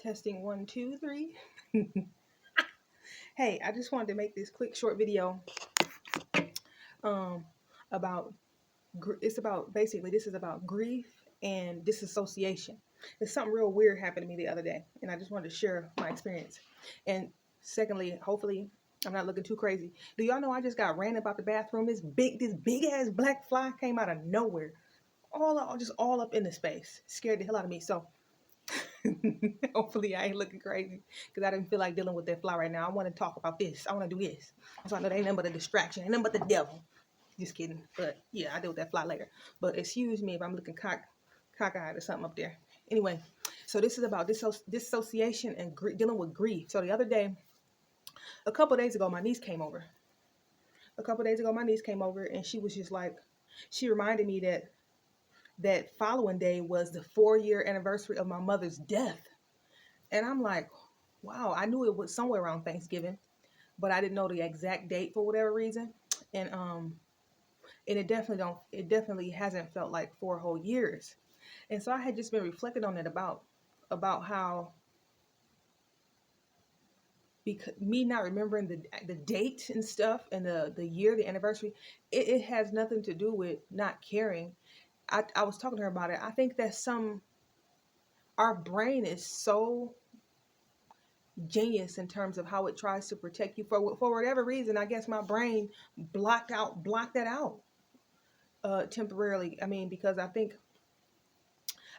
Testing 1, 2, 3. Hey, I just wanted to make this quick short video about this is about grief and disassociation. There's something real weird happened to me the other day, and I just wanted to share my experience. And secondly, hopefully I'm not looking too crazy. Do y'all know I just got ran about the bathroom? This big ass black fly came out of nowhere, all up in the space. Scared the hell out of me. So hopefully I ain't looking crazy, because I didn't feel like dealing with that fly right now. I want to talk about this. I want to do this. So I know that ain't nothing but a distraction. Ain't nothing but the devil. Just kidding. But yeah, I deal with that fly later. But excuse me if I'm looking cockeyed or something up there. Anyway, so this is about dissociation and dealing with grief. So the other day, a couple days ago, my niece came over. And she was just like, she reminded me that following day was the 4-year anniversary of my mother's death. And I'm like, wow, I knew it was somewhere around Thanksgiving, but I didn't know the exact date for whatever reason. And it definitely hasn't felt like 4 whole years. And so I had just been reflecting on it about how, because me not remembering the date and stuff and the year, the anniversary, it has nothing to do with not caring. I was talking to her about it. I think that our brain is so genius in terms of how it tries to protect you for whatever reason. I guess my brain blocked that out temporarily. I mean, because I think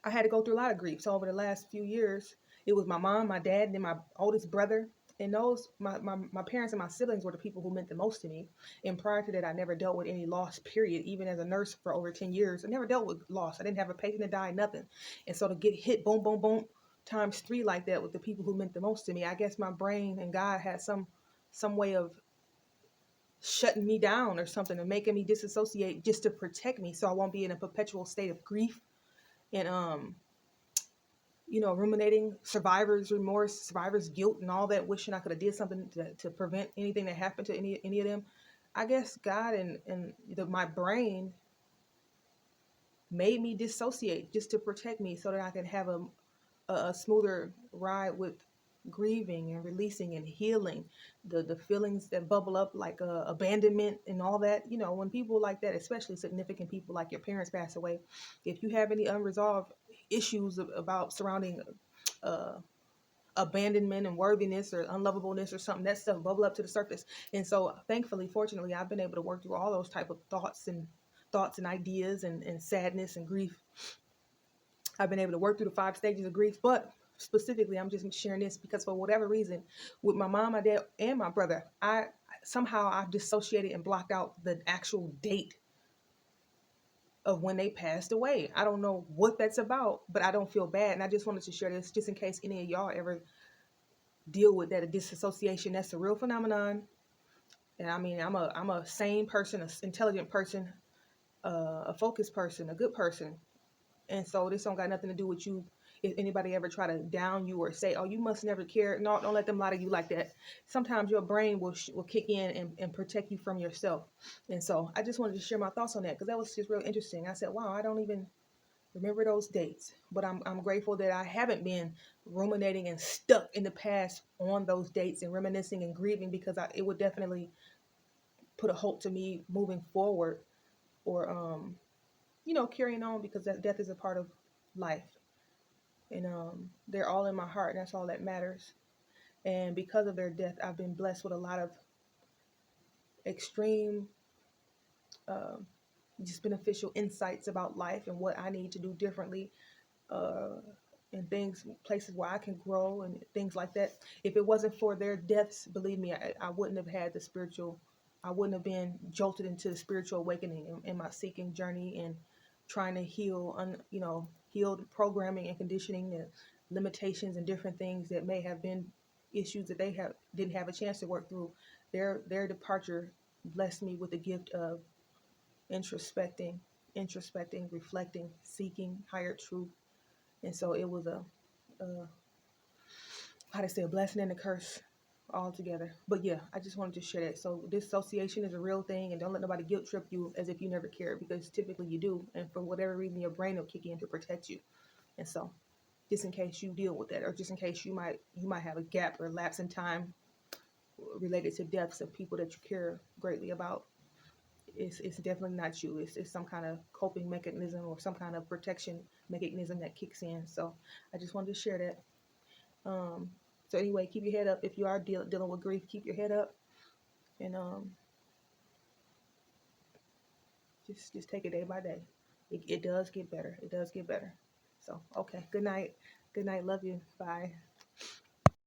I had to go through a lot of grief. So over the last few years, it was my mom, my dad, and then my oldest brother. And those, my parents and my siblings were the people who meant the most to me. And prior to that, I never dealt with any loss, period. Even as a nurse for over 10 years, I never dealt with loss. I didn't have a patient that died, nothing. And so to get hit, boom, boom, boom, times 3 like that with the people who meant the most to me, I guess my brain and God had some way of shutting me down or something, and making me disassociate just to protect me, so I won't be in a perpetual state of grief and ruminating, survivor's remorse, survivor's guilt, and all that, wishing I could have did something to prevent anything that happened to any of them. I guess God and my brain made me dissociate just to protect me, so that I can have a smoother ride with grieving and releasing and healing the feelings that bubble up, like abandonment and all that. When people like that, especially significant people, like your parents pass away, if you have any unresolved issues about surrounding abandonment and worthiness or unlovableness or something, that stuff bubble up to the surface. And so thankfully, fortunately, I've been able to work through all those type of thoughts and ideas and sadness and grief. I've been able to work through the 5 stages of grief. But specifically, I'm just sharing this because for whatever reason, with my mom, my dad, and my brother, I've dissociated and blocked out the actual date of when they passed away. I don't know what that's about, but I don't feel bad. And I just wanted to share this just in case any of y'all ever deal with that, a disassociation. That's a real phenomenon. And I mean, I'm a sane person, an intelligent person, a focused person, a good person. And so this don't got nothing to do with you. If anybody ever try to down you or say, oh, you must never care. No, don't let them lie to you like that. Sometimes your brain will kick in and protect you from yourself. And so I just wanted to share my thoughts on that, because that was just real interesting. I said, wow, I don't even remember those dates. But I'm grateful that I haven't been ruminating and stuck in the past on those dates and reminiscing and grieving, because it would definitely put a halt to me moving forward, or carrying on, because that death is a part of life. And they're all in my heart, and that's all that matters. And because of their death, I've been blessed with a lot of extreme, just beneficial insights about life and what I need to do differently, and places where I can grow and things like that. If it wasn't for their deaths, believe me, I wouldn't have had I wouldn't have been jolted into the spiritual awakening in my seeking journey and trying to healed programming and conditioning, the limitations and different things that may have been issues that they didn't have a chance to work through. Their departure blessed me with the gift of introspecting, reflecting, seeking higher truth. And so it was a blessing and a curse all together. But yeah, I just wanted to share that. So dissociation is a real thing, and don't let nobody guilt trip you as if you never cared, because typically you do. And for whatever reason, your brain will kick in to protect you. And so just in case you deal with that, or just in case you might have a gap or lapse in time related to deaths of people that you care greatly about. It's definitely not you. It's some kind of coping mechanism or some kind of protection mechanism that kicks in. So I just wanted to share that. So anyway, keep your head up. If you are dealing with grief, keep your head up, and just take it day by day. It does get better. It does get better. So okay. Good night. Good night. Love you. Bye.